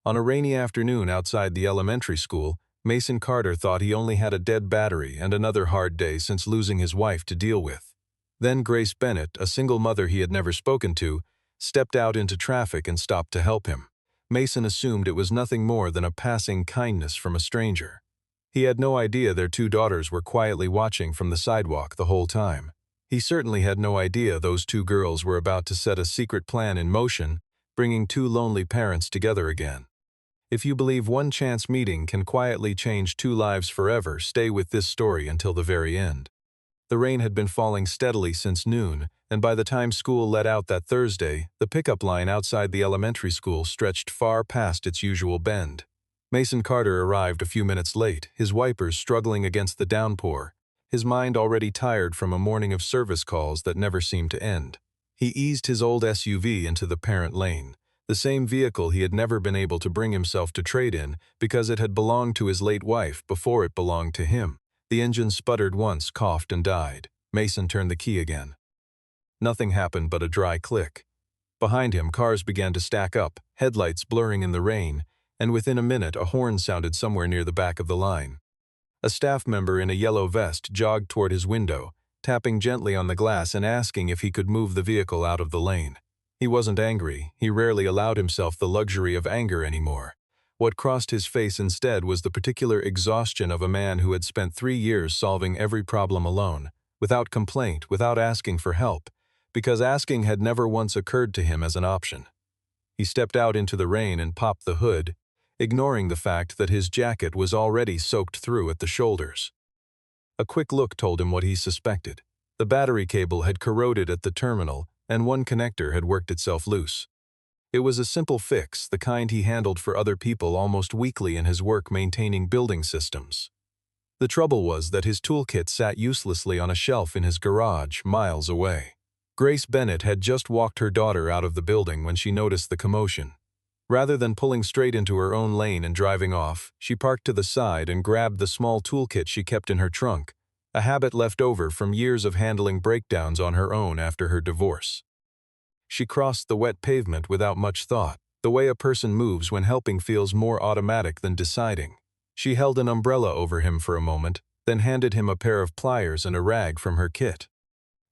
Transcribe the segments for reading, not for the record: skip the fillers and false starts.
On a rainy afternoon outside the elementary school, Mason Carter thought he only had a dead battery and another hard day since losing his wife to deal with. Then Grace Bennett, a single mother he had never spoken to, stepped out into traffic and stopped to help him. Mason assumed it was nothing more than a passing kindness from a stranger. He had no idea their two daughters were quietly watching from the sidewalk the whole time. He certainly had no idea those two girls were about to set a secret plan in motion, bringing two lonely parents together again. If you believe one chance meeting can quietly change two lives forever, stay with this story until the very end. The rain had been falling steadily since noon, and by the time school let out that Thursday, the pickup line outside the elementary school stretched far past its usual bend. Mason Carter arrived a few minutes late, his wipers struggling against the downpour, his mind already tired from a morning of service calls that never seemed to end. He eased his old SUV into the parent lane, the same vehicle he had never been able to bring himself to trade in because it had belonged to his late wife before it belonged to him. The engine sputtered once, coughed, and died. Mason turned the key again. Nothing happened but a dry click. Behind him, cars began to stack up, headlights blurring in the rain, and within a minute a horn sounded somewhere near the back of the line. A staff member in a yellow vest jogged toward his window, tapping gently on the glass and asking if he could move the vehicle out of the lane. He wasn't angry. He rarely allowed himself the luxury of anger anymore. What crossed his face instead was the particular exhaustion of a man who had spent 3 years solving every problem alone, without complaint, without asking for help, because asking had never once occurred to him as an option. He stepped out into the rain and popped the hood, ignoring the fact that his jacket was already soaked through at the shoulders. A quick look told him what he suspected. The battery cable had corroded at the terminal, and one connector had worked itself loose. It was a simple fix, the kind he handled for other people almost weekly in his work maintaining building systems. The trouble was that his toolkit sat uselessly on a shelf in his garage, miles away. Grace Bennett had just walked her daughter out of the building when she noticed the commotion. Rather than pulling straight into her own lane and driving off, she parked to the side and grabbed the small toolkit she kept in her trunk, a habit left over from years of handling breakdowns on her own after her divorce. She crossed the wet pavement without much thought. The way a person moves when helping feels more automatic than deciding. She held an umbrella over him for a moment, then handed him a pair of pliers and a rag from her kit.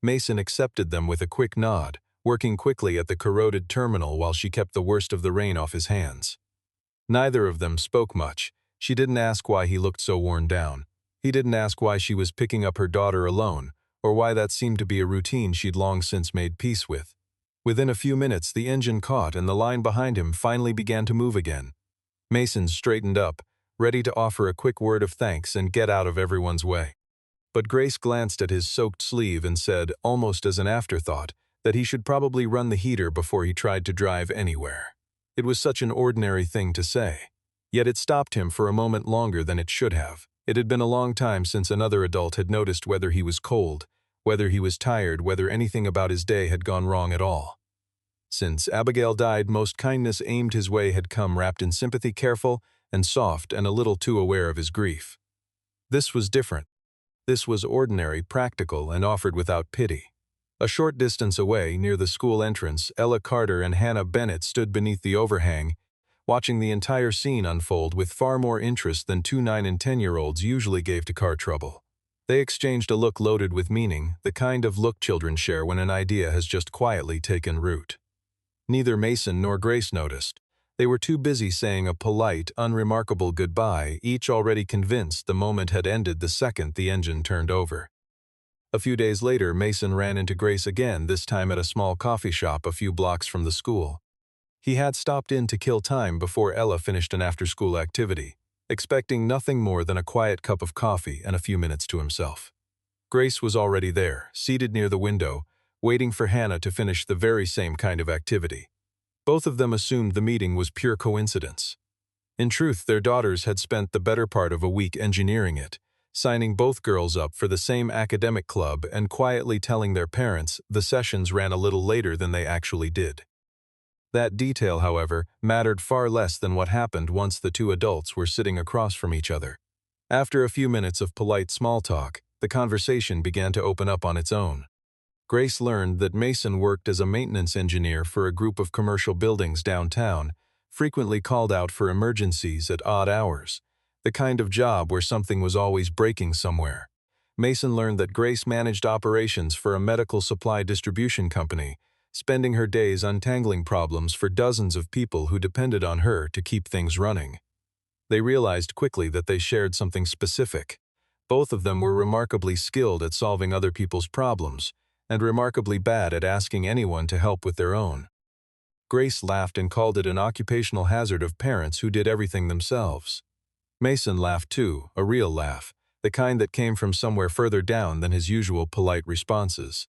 Mason accepted them with a quick nod, working quickly at the corroded terminal while she kept the worst of the rain off his hands. Neither of them spoke much. She didn't ask why he looked so worn down. He didn't ask why she was picking up her daughter alone, or why that seemed to be a routine she'd long since made peace with. Within a few minutes, the engine caught and the line behind him finally began to move again. Mason straightened up, ready to offer a quick word of thanks and get out of everyone's way. But Grace glanced at his soaked sleeve and said, almost as an afterthought, that he should probably run the heater before he tried to drive anywhere. It was such an ordinary thing to say. Yet it stopped him for a moment longer than it should have. It had been a long time since another adult had noticed whether he was cold, whether he was tired, whether anything about his day had gone wrong at all. Since Abigail died, most kindness aimed his way had come wrapped in sympathy, careful and soft and a little too aware of his grief. This was different. This was ordinary, practical, and offered without pity. A short distance away, near the school entrance, Ella Carter and Hannah Bennett stood beneath the overhang, watching the entire scene unfold with far more interest than 2 9- and 10-year-olds usually gave to car trouble. They exchanged a look loaded with meaning, the kind of look children share when an idea has just quietly taken root. Neither Mason nor Grace noticed. They were too busy saying a polite, unremarkable goodbye, each already convinced the moment had ended the second the engine turned over. A few days later, Mason ran into Grace again, this time at a small coffee shop a few blocks from the school. He had stopped in to kill time before Ella finished an after-school activity, expecting nothing more than a quiet cup of coffee and a few minutes to himself. Grace was already there, seated near the window, waiting for Hannah to finish the very same kind of activity. Both of them assumed the meeting was pure coincidence. In truth, their daughters had spent the better part of a week engineering it, signing both girls up for the same academic club and quietly telling their parents the sessions ran a little later than they actually did. That detail, however, mattered far less than what happened once the two adults were sitting across from each other. After a few minutes of polite small talk, the conversation began to open up on its own. Grace learned that Mason worked as a maintenance engineer for a group of commercial buildings downtown, frequently called out for emergencies at odd hours, the kind of job where something was always breaking somewhere. Mason learned that Grace managed operations for a medical supply distribution company, spending her days untangling problems for dozens of people who depended on her to keep things running. They realized quickly that they shared something specific. Both of them were remarkably skilled at solving other people's problems, and remarkably bad at asking anyone to help with their own. Grace laughed and called it an occupational hazard of parents who did everything themselves. Mason laughed too, a real laugh, the kind that came from somewhere further down than his usual polite responses.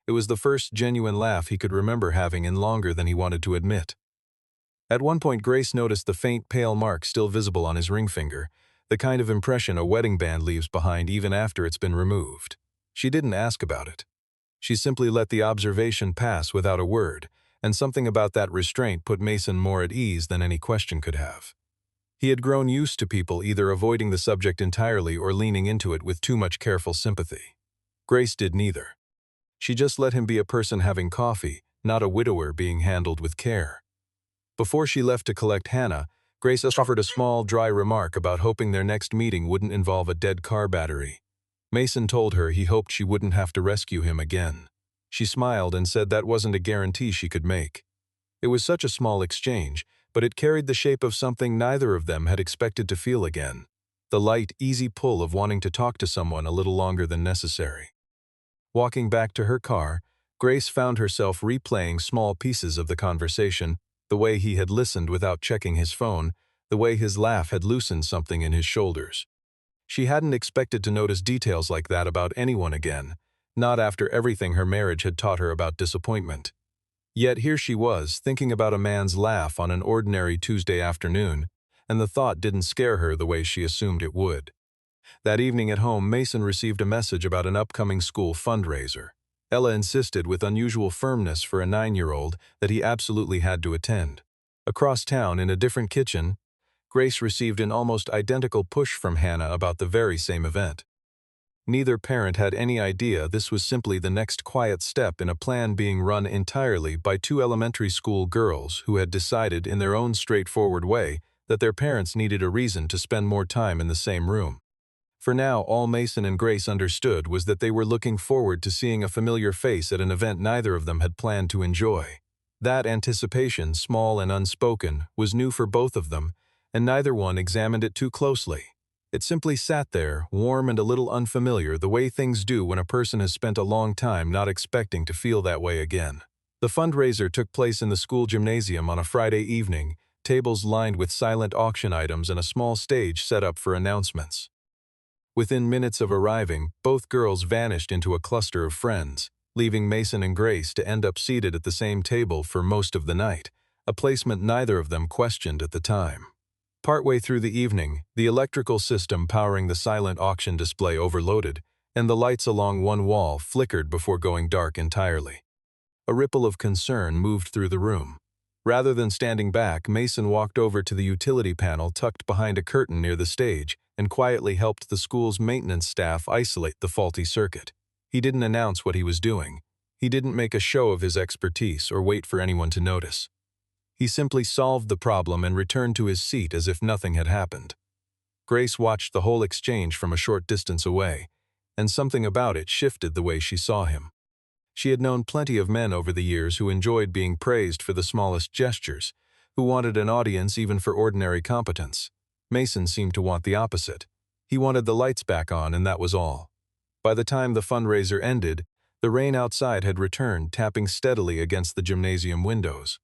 It was the first genuine laugh he could remember having in longer than he wanted to admit. At one point, Grace noticed the faint pale mark still visible on his ring finger, the kind of impression a wedding band leaves behind even after it's been removed. She didn't ask about it. She simply let the observation pass without a word, and something about that restraint put Mason more at ease than any question could have. He had grown used to people either avoiding the subject entirely or leaning into it with too much careful sympathy. Grace did neither. She just let him be a person having coffee, not a widower being handled with care. Before she left to collect Hannah, Grace offered a small, dry remark about hoping their next meeting wouldn't involve a dead car battery. Mason told her he hoped she wouldn't have to rescue him again. She smiled and said that wasn't a guarantee she could make. It was such a small exchange, but it carried the shape of something neither of them had expected to feel again. The light, easy pull of wanting to talk to someone a little longer than necessary. Walking back to her car, Grace found herself replaying small pieces of the conversation, the way he had listened without checking his phone, the way his laugh had loosened something in his shoulders. She hadn't expected to notice details like that about anyone again, not after everything her marriage had taught her about disappointment. Yet here she was, thinking about a man's laugh on an ordinary Tuesday afternoon, and the thought didn't scare her the way she assumed it would. That evening at home, Mason received a message about an upcoming school fundraiser. Ella insisted with unusual firmness for a 9-year-old that he absolutely had to attend. Across town, in a different kitchen, Grace received an almost identical push from Hannah about the very same event. Neither parent had any idea this was simply the next quiet step in a plan being run entirely by two elementary school girls who had decided in their own straightforward way that their parents needed a reason to spend more time in the same room. For now, all Mason and Grace understood was that they were looking forward to seeing a familiar face at an event neither of them had planned to enjoy. That anticipation, small and unspoken, was new for both of them, and neither one examined it too closely. It simply sat there, warm and a little unfamiliar, the way things do when a person has spent a long time not expecting to feel that way again. The fundraiser took place in the school gymnasium on a Friday evening, tables lined with silent auction items and a small stage set up for announcements. Within minutes of arriving, both girls vanished into a cluster of friends, leaving Mason and Grace to end up seated at the same table for most of the night, a placement neither of them questioned at the time. Partway through the evening, the electrical system powering the silent auction display overloaded, and the lights along one wall flickered before going dark entirely. A ripple of concern moved through the room. Rather than standing back, Mason walked over to the utility panel tucked behind a curtain near the stage and quietly helped the school's maintenance staff isolate the faulty circuit. He didn't announce what he was doing. He didn't make a show of his expertise or wait for anyone to notice. He simply solved the problem and returned to his seat as if nothing had happened. Grace watched the whole exchange from a short distance away, and something about it shifted the way she saw him. She had known plenty of men over the years who enjoyed being praised for the smallest gestures, who wanted an audience even for ordinary competence. Mason seemed to want the opposite. He wanted the lights back on, and that was all. By the time the fundraiser ended, the rain outside had returned, tapping steadily against the gymnasium windows.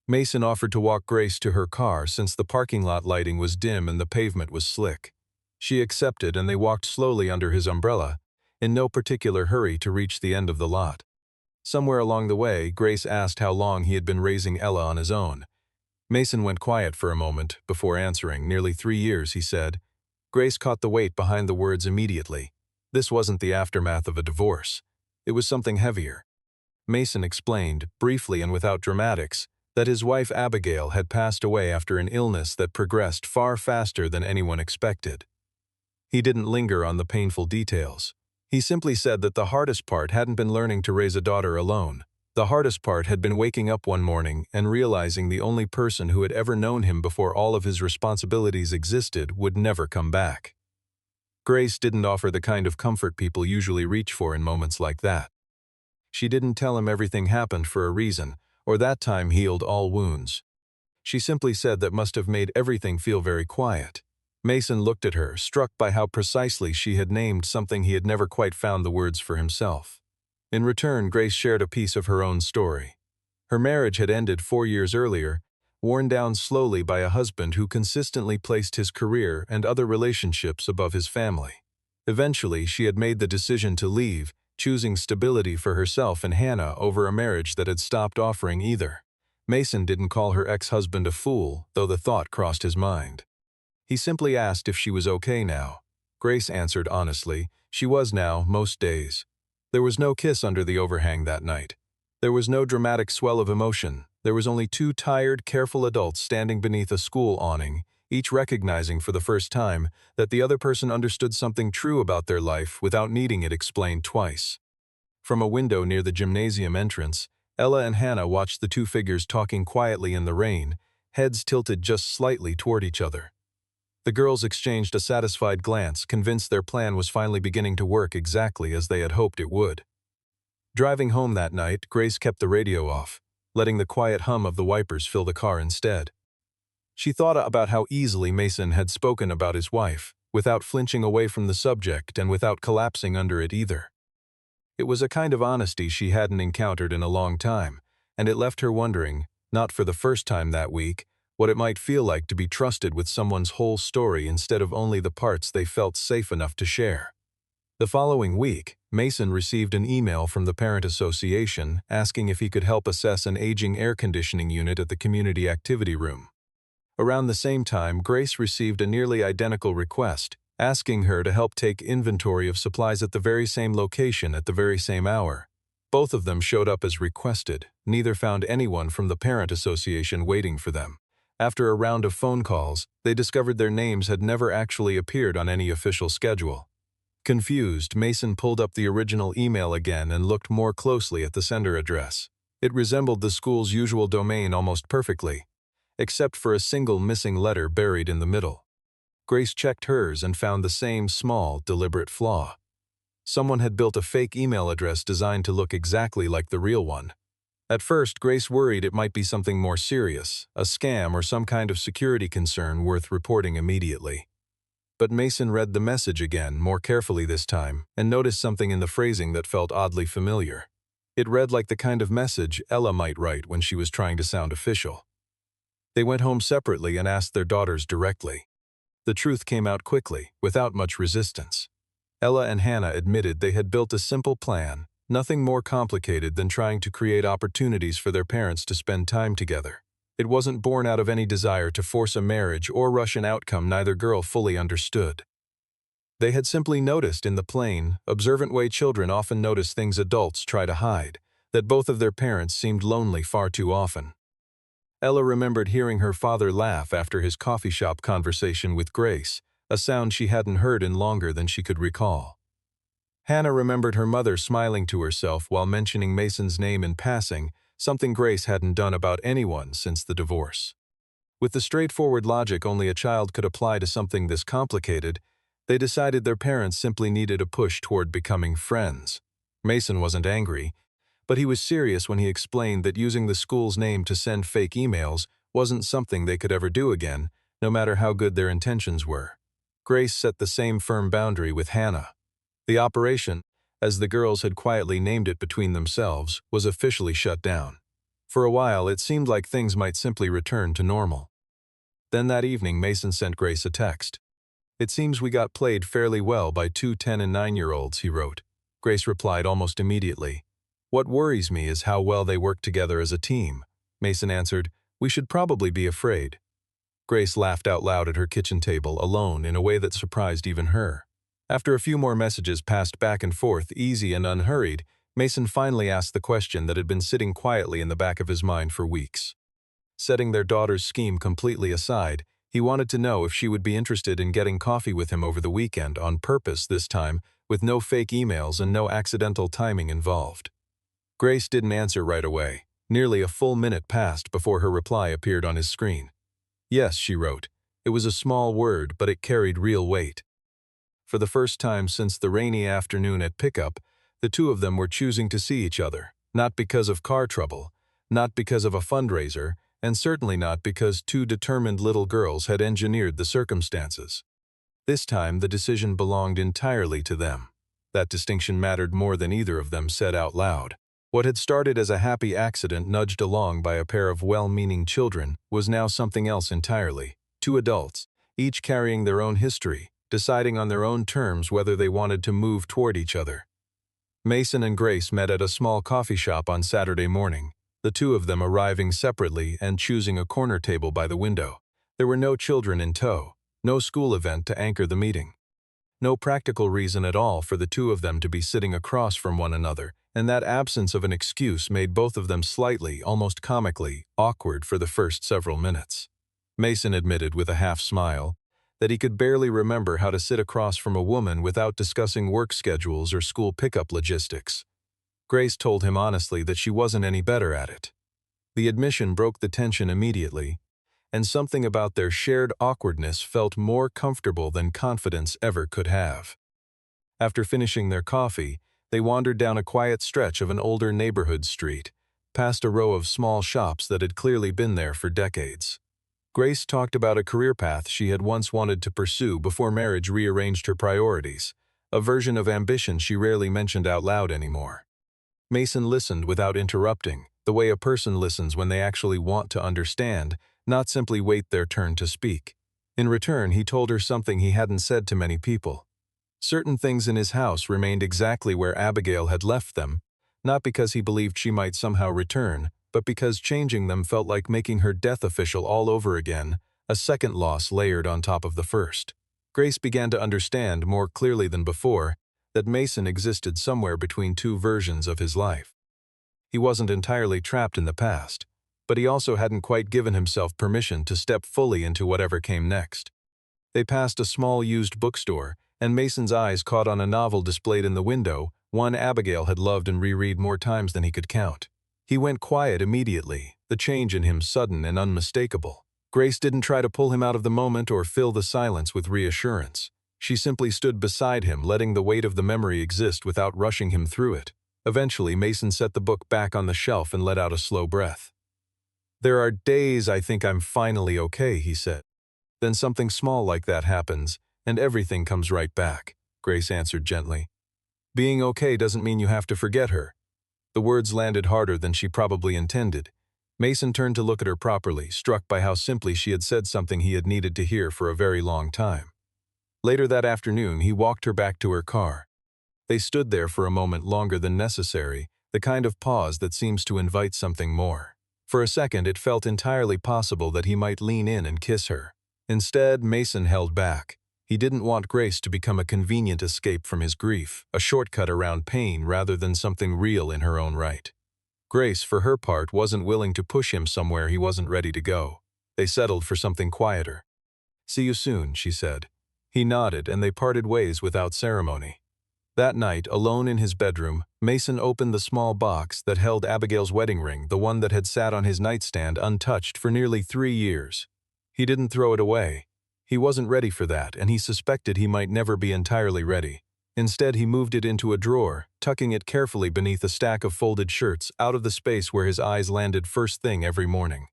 Mason offered to walk Grace to her car since the parking lot lighting was dim and the pavement was slick. She accepted, and they walked slowly under his umbrella, in no particular hurry to reach the end of the lot. Somewhere along the way, Grace asked how long he had been raising Ella on his own. Mason went quiet for a moment before answering. Nearly 3 years, he said. Grace caught the weight behind the words immediately. This wasn't the aftermath of a divorce. It was something heavier. Mason explained, briefly and without dramatics, that his wife Abigail had passed away after an illness that progressed far faster than anyone expected. He didn't linger on the painful details. He simply said that the hardest part hadn't been learning to raise a daughter alone. The The hardest part had been waking up one morning and realizing the only person who had ever known him before all of his responsibilities existed would never come back. Grace didn't offer the kind of comfort people usually reach for in moments like that. She didn't tell him everything happened for a reason, or that time healed all wounds. She simply said that must have made everything feel very quiet. Mason looked at her, struck by how precisely she had named something he had never quite found the words for himself. In return, Grace shared a piece of her own story. Her marriage had ended 4 years earlier, worn down slowly by a husband who consistently placed his career and other relationships above his family. Eventually, she had made the decision to leave, choosing stability for herself and Hannah over a marriage that had stopped offering either. Mason didn't call her ex-husband a fool, though the thought crossed his mind. He simply asked if she was okay now. Grace answered honestly, she was now, most days. There was no kiss under the overhang that night. There was no dramatic swell of emotion. There was only 2 tired, careful adults standing beneath a school awning, each recognizing for the first time that the other person understood something true about their life without needing it explained twice. From a window near the gymnasium entrance, Ella and Hannah watched the 2 figures talking quietly in the rain, heads tilted just slightly toward each other. The girls exchanged a satisfied glance, convinced their plan was finally beginning to work exactly as they had hoped it would. Driving home that night, Grace kept the radio off, letting the quiet hum of the wipers fill the car instead. She thought about how easily Mason had spoken about his wife, without flinching away from the subject and without collapsing under it either. It was a kind of honesty she hadn't encountered in a long time, and it left her wondering, not for the first time that week, what it might feel like to be trusted with someone's whole story instead of only the parts they felt safe enough to share. The following week, Mason received an email from the Parent Association asking if he could help assess an aging air conditioning unit at the community activity room. Around the same time, Grace received a nearly identical request, asking her to help take inventory of supplies at the very same location at the very same hour. Both of them showed up as requested. Neither found anyone from the Parent Association waiting for them. After a round of phone calls, they discovered their names had never actually appeared on any official schedule. Confused, Mason pulled up the original email again and looked more closely at the sender address. It resembled the school's usual domain almost perfectly, except for a single missing letter buried in the middle. Grace checked hers and found the same small, deliberate flaw. Someone had built a fake email address designed to look exactly like the real one. At first, Grace worried it might be something more serious, a scam or some kind of security concern worth reporting immediately. But Mason read the message again, more carefully this time, and noticed something in the phrasing that felt oddly familiar. It read like the kind of message Ella might write when she was trying to sound official. They went home separately and asked their daughters directly. The truth came out quickly, without much resistance. Ella and Hannah admitted they had built a simple plan, nothing more complicated than trying to create opportunities for their parents to spend time together. It wasn't born out of any desire to force a marriage or rush an outcome neither girl fully understood. They had simply noticed in the plain, observant way children often notice things adults try to hide, that both of their parents seemed lonely far too often. Ella remembered hearing her father laugh after his coffee shop conversation with Grace, a sound she hadn't heard in longer than she could recall. Hannah remembered her mother smiling to herself while mentioning Mason's name in passing, something Grace hadn't done about anyone since the divorce. With the straightforward logic only a child could apply to something this complicated, they decided their parents simply needed a push toward becoming friends. Mason wasn't angry, but he was serious when he explained that using the school's name to send fake emails wasn't something they could ever do again, no matter how good their intentions were. Grace set the same firm boundary with Hannah. The operation, as the girls had quietly named it between themselves, was officially shut down. For a while, it seemed like things might simply return to normal. Then that evening, Mason sent Grace a text. "It seems we got played fairly well by 2 10- and 9-year-olds, he wrote. Grace replied almost immediately. "What worries me is how well they work together as a team." Mason answered, "We should probably be afraid." Grace laughed out loud at her kitchen table, alone, in a way that surprised even her. After a few more messages passed back and forth, easy and unhurried, Mason finally asked the question that had been sitting quietly in the back of his mind for weeks. Setting their daughter's scheme completely aside, he wanted to know if she would be interested in getting coffee with him over the weekend, on purpose this time, with no fake emails and no accidental timing involved. Grace didn't answer right away. Nearly a full minute passed before her reply appeared on his screen. Yes, she wrote. It was a small word, but it carried real weight. For the first time since the rainy afternoon at pickup, the two of them were choosing to see each other, not because of car trouble, not because of a fundraiser, and certainly not because two determined little girls had engineered the circumstances. This time the decision belonged entirely to them. That distinction mattered more than either of them said out loud. What had started as a happy accident nudged along by a pair of well-meaning children was now something else entirely. Two adults, each carrying their own history, deciding on their own terms whether they wanted to move toward each other. Mason and Grace met at a small coffee shop on Saturday morning, the two of them arriving separately and choosing a corner table by the window. There were no children in tow, no school event to anchor the meeting. No practical reason at all for the two of them to be sitting across from one another, and that absence of an excuse made both of them slightly, almost comically, awkward for the first several minutes. Mason admitted with a half-smile that he could barely remember how to sit across from a woman without discussing work schedules or school pickup logistics. Grace told him honestly that she wasn't any better at it. The admission broke the tension immediately, and something about their shared awkwardness felt more comfortable than confidence ever could have. After finishing their coffee, they wandered down a quiet stretch of an older neighborhood street, past a row of small shops that had clearly been there for decades. Grace talked about a career path she had once wanted to pursue before marriage rearranged her priorities, a version of ambition she rarely mentioned out loud anymore. Mason listened without interrupting, the way a person listens when they actually want to understand, not simply wait their turn to speak. In return, he told her something he hadn't said to many people. Certain things in his house remained exactly where Abigail had left them, not because he believed she might somehow return, but because changing them felt like making her death official all over again, a second loss layered on top of the first. Grace began to understand more clearly than before that Mason existed somewhere between two versions of his life. He wasn't entirely trapped in the past, but he also hadn't quite given himself permission to step fully into whatever came next. They passed a small used bookstore, and Mason's eyes caught on a novel displayed in the window, one Abigail had loved and reread more times than he could count. He went quiet immediately, the change in him sudden and unmistakable. Grace didn't try to pull him out of the moment or fill the silence with reassurance. She simply stood beside him, letting the weight of the memory exist without rushing him through it. Eventually, Mason set the book back on the shelf and let out a slow breath. "There are days I think I'm finally okay," he said. "Then something small like that happens, and everything comes right back," Grace answered gently. "Being okay doesn't mean you have to forget her." The words landed harder than she probably intended. Mason turned to look at her properly, struck by how simply she had said something he had needed to hear for a very long time. Later that afternoon, he walked her back to her car. They stood there for a moment longer than necessary, the kind of pause that seems to invite something more. For a second, it felt entirely possible that he might lean in and kiss her. Instead, Mason held back. He didn't want Grace to become a convenient escape from his grief, a shortcut around pain rather than something real in her own right. Grace, for her part, wasn't willing to push him somewhere he wasn't ready to go. They settled for something quieter. "See you soon," she said. He nodded, and they parted ways without ceremony. That night, alone in his bedroom, Mason opened the small box that held Abigail's wedding ring, the one that had sat on his nightstand untouched for nearly 3 years. He didn't throw it away. He wasn't ready for that, and he suspected he might never be entirely ready. Instead, he moved it into a drawer, tucking it carefully beneath a stack of folded shirts out of the space where his eyes landed first thing every morning.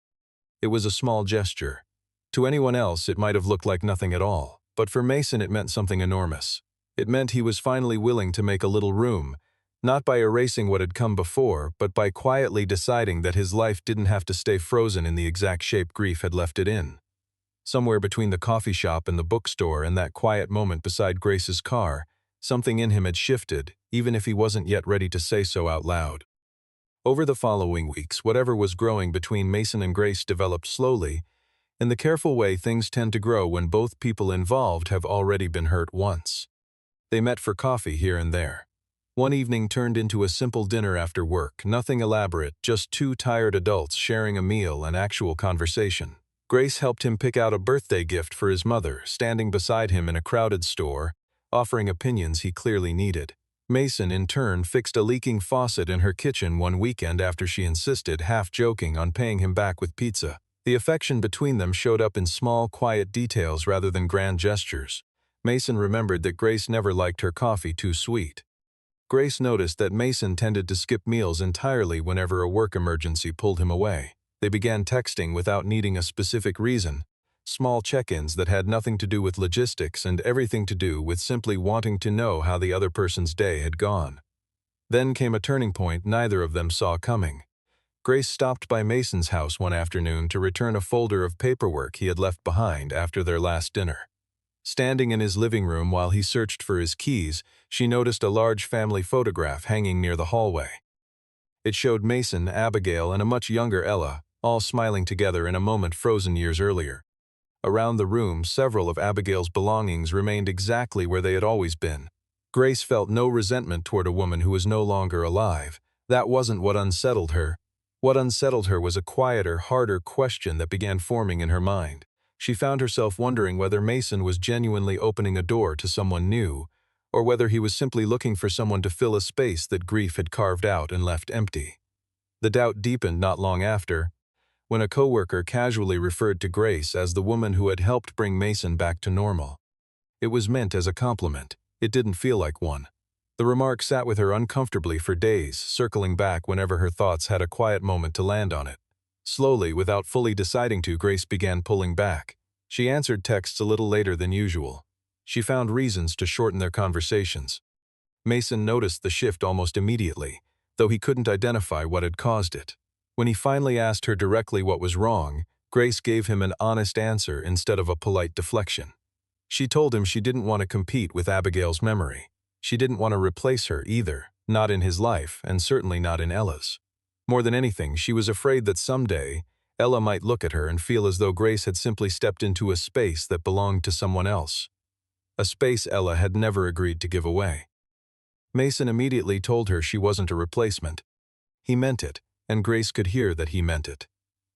It was a small gesture. To anyone else, it might have looked like nothing at all, but for Mason it meant something enormous. It meant he was finally willing to make a little room, not by erasing what had come before, but by quietly deciding that his life didn't have to stay frozen in the exact shape grief had left it in. Somewhere between the coffee shop and the bookstore and that quiet moment beside Grace's car, something in him had shifted, even if he wasn't yet ready to say so out loud. Over the following weeks, whatever was growing between Mason and Grace developed slowly, in the careful way things tend to grow when both people involved have already been hurt once. They met for coffee here and there. One evening turned into a simple dinner after work, nothing elaborate, just two tired adults sharing a meal and actual conversation. Grace helped him pick out a birthday gift for his mother, standing beside him in a crowded store, offering opinions he clearly needed. Mason, in turn, fixed a leaking faucet in her kitchen one weekend after she insisted, half joking, on paying him back with pizza. The affection between them showed up in small, quiet details rather than grand gestures. Mason remembered that Grace never liked her coffee too sweet. Grace noticed that Mason tended to skip meals entirely whenever a work emergency pulled him away. They began texting without needing a specific reason, small check-ins that had nothing to do with logistics and everything to do with simply wanting to know how the other person's day had gone. Then came a turning point neither of them saw coming. Grace stopped by Mason's house one afternoon to return a folder of paperwork he had left behind after their last dinner. Standing in his living room while he searched for his keys, she noticed a large family photograph hanging near the hallway. It showed Mason, Abigail, and a much younger Ella, all smiling together in a moment frozen years earlier. Around the room, several of Abigail's belongings remained exactly where they had always been. Grace felt no resentment toward a woman who was no longer alive. That wasn't what unsettled her. What unsettled her was a quieter, harder question that began forming in her mind. She found herself wondering whether Mason was genuinely opening a door to someone new, or whether he was simply looking for someone to fill a space that grief had carved out and left empty. The doubt deepened not long after, when a coworker casually referred to Grace as the woman who had helped bring Mason back to normal. It was meant as a compliment. It didn't feel like one. The remark sat with her uncomfortably for days, circling back whenever her thoughts had a quiet moment to land on it. Slowly, without fully deciding to, Grace began pulling back. She answered texts a little later than usual. She found reasons to shorten their conversations. Mason noticed the shift almost immediately, though he couldn't identify what had caused it. When he finally asked her directly what was wrong, Grace gave him an honest answer instead of a polite deflection. She told him she didn't want to compete with Abigail's memory. She didn't want to replace her either, not in his life, and certainly not in Ella's. More than anything, she was afraid that someday, Ella might look at her and feel as though Grace had simply stepped into a space that belonged to someone else. A space Ella had never agreed to give away. Mason immediately told her she wasn't a replacement. He meant it, and Grace could hear that he meant it.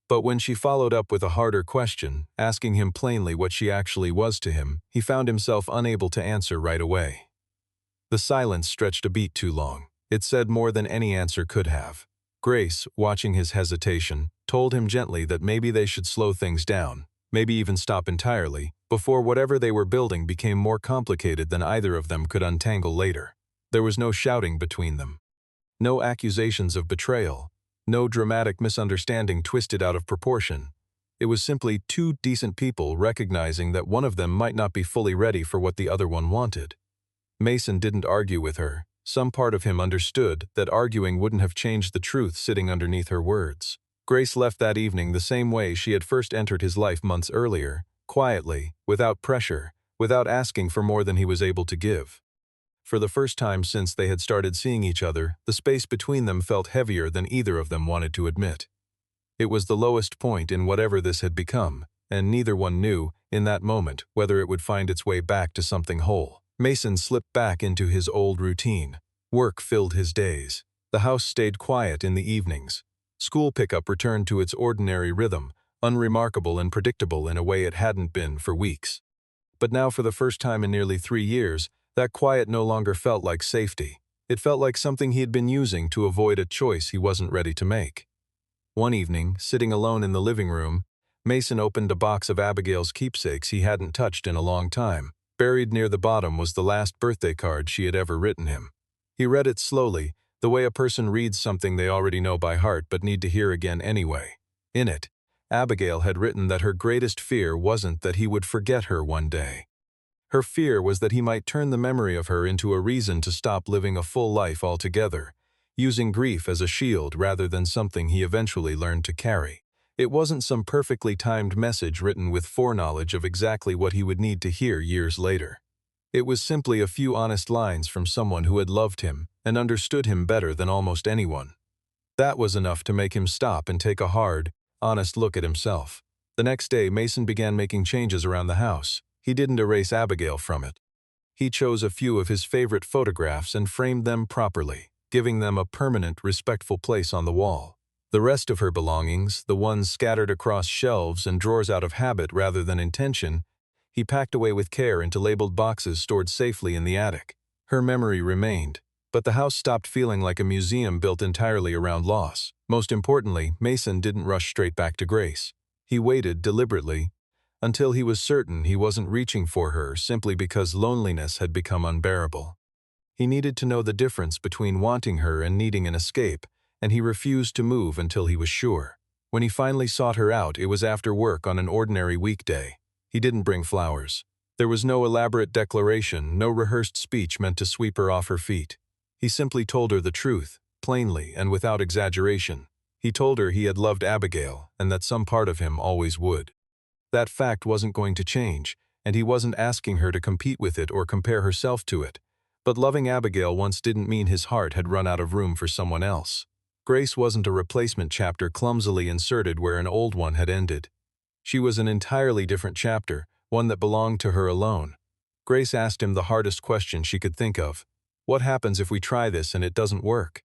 But when she followed up with a harder question, asking him plainly what she actually was to him, he found himself unable to answer right away. The silence stretched a beat too long. It said more than any answer could have. Grace, watching his hesitation, told him gently that maybe they should slow things down, maybe even stop entirely, before whatever they were building became more complicated than either of them could untangle later. There was no shouting between them. No accusations of betrayal. No dramatic misunderstanding twisted out of proportion. It was simply two decent people recognizing that one of them might not be fully ready for what the other one wanted. Mason didn't argue with her. Some part of him understood that arguing wouldn't have changed the truth sitting underneath her words. Grace left that evening the same way she had first entered his life months earlier, quietly, without pressure, without asking for more than he was able to give. For the first time since they had started seeing each other, the space between them felt heavier than either of them wanted to admit. It was the lowest point in whatever this had become, and neither one knew, in that moment, whether it would find its way back to something whole. Mason slipped back into his old routine. Work filled his days. The house stayed quiet in the evenings. School pickup returned to its ordinary rhythm, unremarkable and predictable in a way it hadn't been for weeks. But now, for the first time in nearly 3 years, that quiet no longer felt like safety. It felt like something he had been using to avoid a choice he wasn't ready to make. One evening, sitting alone in the living room, Mason opened a box of Abigail's keepsakes he hadn't touched in a long time. Buried near the bottom was the last birthday card she had ever written him. He read it slowly, the way a person reads something they already know by heart but need to hear again anyway. In it, Abigail had written that her greatest fear wasn't that he would forget her one day. Her fear was that he might turn the memory of her into a reason to stop living a full life altogether, using grief as a shield rather than something he eventually learned to carry. It wasn't some perfectly timed message written with foreknowledge of exactly what he would need to hear years later. It was simply a few honest lines from someone who had loved him and understood him better than almost anyone. That was enough to make him stop and take a hard, honest look at himself. The next day, Mason began making changes around the house. He didn't erase Abigail from it. He chose a few of his favorite photographs and framed them properly, giving them a permanent, respectful place on the wall. The rest of her belongings, the ones scattered across shelves and drawers out of habit rather than intention, he packed away with care into labeled boxes stored safely in the attic. Her memory remained. But the house stopped feeling like a museum built entirely around loss. Most importantly, Mason didn't rush straight back to Grace. He waited deliberately until he was certain he wasn't reaching for her simply because loneliness had become unbearable. He needed to know the difference between wanting her and needing an escape, and he refused to move until he was sure. When he finally sought her out, it was after work on an ordinary weekday. He didn't bring flowers. There was no elaborate declaration, no rehearsed speech meant to sweep her off her feet. He simply told her the truth, plainly and without exaggeration. He told her he had loved Abigail and that some part of him always would. That fact wasn't going to change, and he wasn't asking her to compete with it or compare herself to it. But loving Abigail once didn't mean his heart had run out of room for someone else. Grace wasn't a replacement chapter clumsily inserted where an old one had ended. She was an entirely different chapter, one that belonged to her alone. Grace asked him the hardest question she could think of. What happens if we try this and it doesn't work?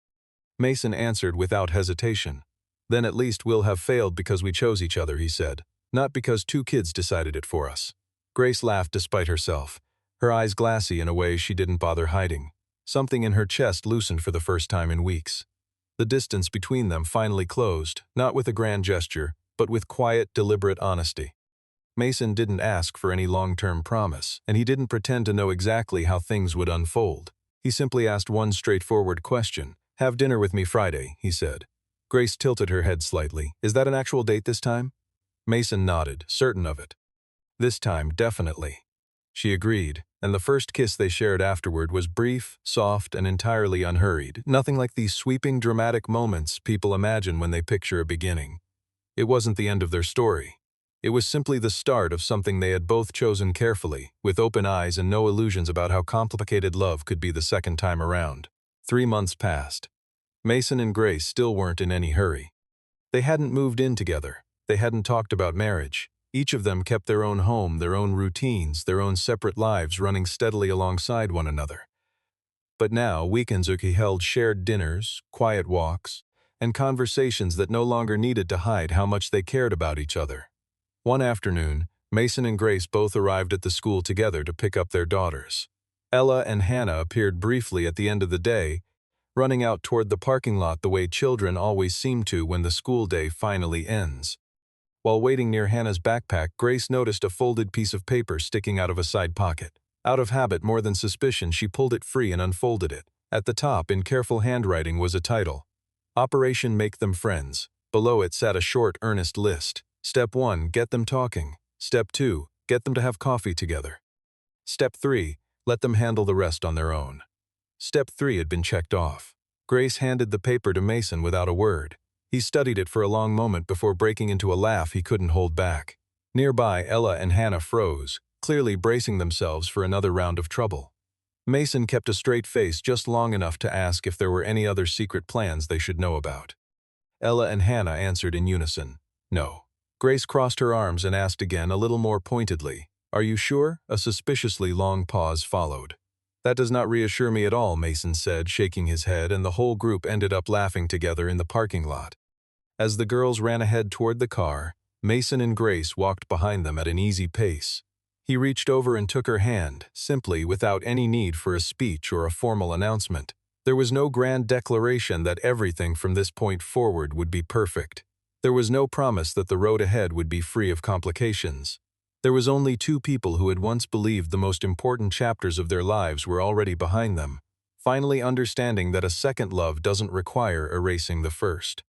Mason answered without hesitation. Then at least we'll have failed because we chose each other, he said, not because two kids decided it for us. Grace laughed despite herself, her eyes glassy in a way she didn't bother hiding. Something in her chest loosened for the first time in weeks. The distance between them finally closed, not with a grand gesture, but with quiet, deliberate honesty. Mason didn't ask for any long-term promise, and he didn't pretend to know exactly how things would unfold. He simply asked one straightforward question. Have dinner with me Friday, he said. Grace tilted her head slightly. Is that an actual date this time? Mason nodded, certain of it. This time, definitely. She agreed, and the first kiss they shared afterward was brief, soft, and entirely unhurried, nothing like these sweeping, dramatic moments people imagine when they picture a beginning. It wasn't the end of their story. It was simply the start of something they had both chosen carefully, with open eyes and no illusions about how complicated love could be the second time around. 3 months passed. Mason and Grace still weren't in any hurry. They hadn't moved in together. They hadn't talked about marriage. Each of them kept their own home, their own routines, their own separate lives running steadily alongside one another. But now, weekends held shared dinners, quiet walks, and conversations that no longer needed to hide how much they cared about each other. One afternoon, Mason and Grace both arrived at the school together to pick up their daughters. Ella and Hannah appeared briefly at the end of the day, running out toward the parking lot the way children always seem to when the school day finally ends. While waiting near Hannah's backpack, Grace noticed a folded piece of paper sticking out of a side pocket. Out of habit more than suspicion, she pulled it free and unfolded it. At the top, in careful handwriting, was a title. Operation Make Them Friends. Below it sat a short, earnest list. Step 1, get them talking. Step 2, get them to have coffee together. Step 3, let them handle the rest on their own. Step 3 had been checked off. Grace handed the paper to Mason without a word. He studied it for a long moment before breaking into a laugh he couldn't hold back. Nearby, Ella and Hannah froze, clearly bracing themselves for another round of trouble. Mason kept a straight face just long enough to ask if there were any other secret plans they should know about. Ella and Hannah answered in unison, no. Grace crossed her arms and asked again, a little more pointedly, are you sure? A suspiciously long pause followed. That does not reassure me at all, Mason said, shaking his head, and the whole group ended up laughing together in the parking lot. As the girls ran ahead toward the car, Mason and Grace walked behind them at an easy pace. He reached over and took her hand, simply, without any need for a speech or a formal announcement. There was no grand declaration that everything from this point forward would be perfect. There was no promise that the road ahead would be free of complications. There was only two people who had once believed the most important chapters of their lives were already behind them, finally understanding that a second love doesn't require erasing the first.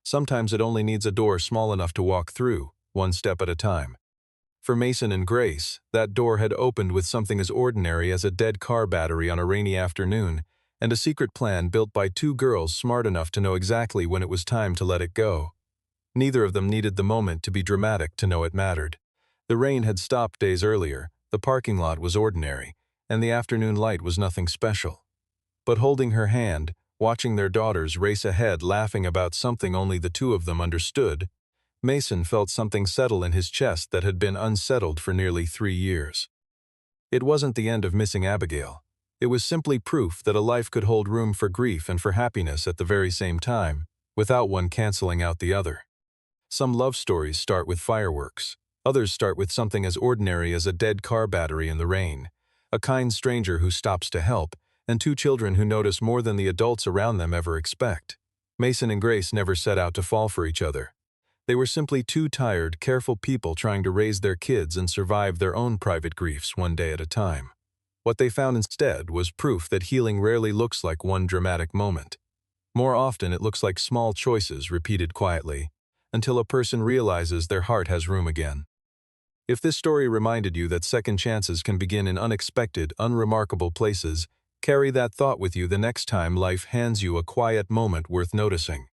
Sometimes it only needs a door small enough to walk through, one step at a time. For Mason and Grace, that door had opened with something as ordinary as a dead car battery on a rainy afternoon, and a secret plan built by two girls smart enough to know exactly when it was time to let it go. Neither of them needed the moment to be dramatic to know it mattered. The rain had stopped days earlier, the parking lot was ordinary, and the afternoon light was nothing special. But holding her hand, watching their daughters race ahead laughing about something only the two of them understood, Mason felt something settle in his chest that had been unsettled for nearly 3 years. It wasn't the end of missing Abigail. It was simply proof that a life could hold room for grief and for happiness at the very same time, without one canceling out the other. Some love stories start with fireworks. Others start with something as ordinary as a dead car battery in the rain, a kind stranger who stops to help, and two children who notice more than the adults around them ever expect. Mason and Grace never set out to fall for each other. They were simply two tired, careful people trying to raise their kids and survive their own private griefs one day at a time. What they found instead was proof that healing rarely looks like one dramatic moment. More often, it looks like small choices repeated quietly, until a person realizes their heart has room again. If this story reminded you that second chances can begin in unexpected, unremarkable places, carry that thought with you the next time life hands you a quiet moment worth noticing.